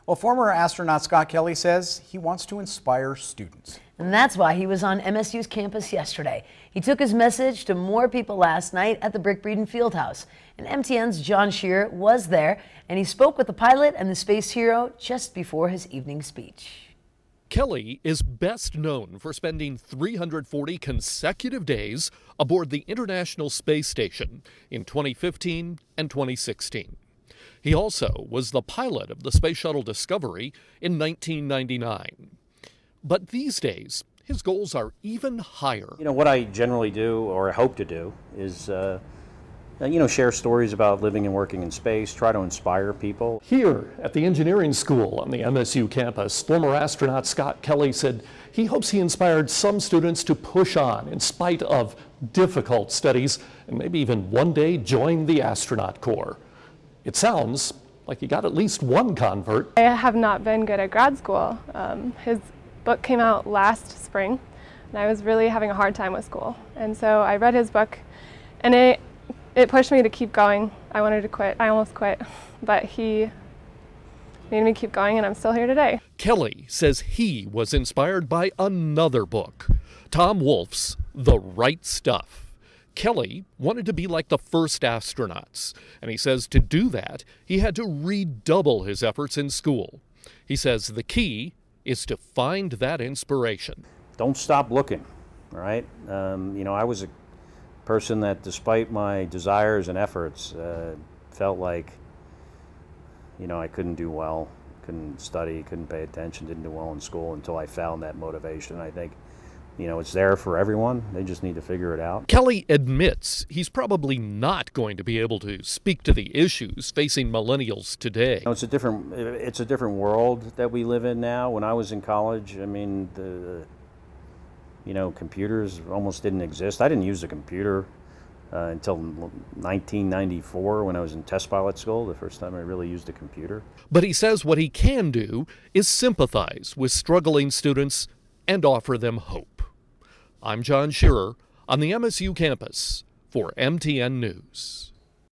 Well, former astronaut Scott Kelly says he wants to inspire students. And that's why he was on MSU's campus yesterday. He took his message to more people last night at the Brick Breeden Fieldhouse. And MTN's John Shearer was there, and he spoke with the pilot and the space hero just before his evening speech. Kelly is best known for spending 340 consecutive days aboard the International Space Station in 2015 and 2016. He also was the pilot of the Space Shuttle Discovery in 1999. But these days, his goals are even higher. You know, what I generally do, or I hope to do, is share stories about living and working in space, try to inspire people. Here at the engineering school on the MSU campus, former astronaut Scott Kelly said he hopes he inspired some students to push on in spite of difficult studies and maybe even one day join the astronaut corps. It sounds like he got at least one convert. I have not been good at grad school. His book came out last spring, and I was really having a hard time with school. And so I read his book, and it pushed me to keep going. I wanted to quit. I almost quit, but he made me keep going, and I'm still here today. Kelly says he was inspired by another book, Tom Wolfe's The Right Stuff. Kelly wanted to be like the first astronauts, and he says to do that, he had to redouble his efforts in school. He says the key is to find that inspiration. Don't stop looking, right? I was a person that, despite my desires and efforts, felt like, I couldn't do well, couldn't study, couldn't pay attention, didn't do well in school until I found that motivation. I think, it's there for everyone. They just need to figure it out. Kelly admits he's probably not going to be able to speak to the issues facing millennials today. It's a different world that we live in now. When I was in college, computers almost didn't exist. I didn't use a computer until 1994 when I was in test pilot school, the first time I really used a computer. But he says what he can do is sympathize with struggling students and offer them hope. I'm John Shearer on the MSU campus for MTN News.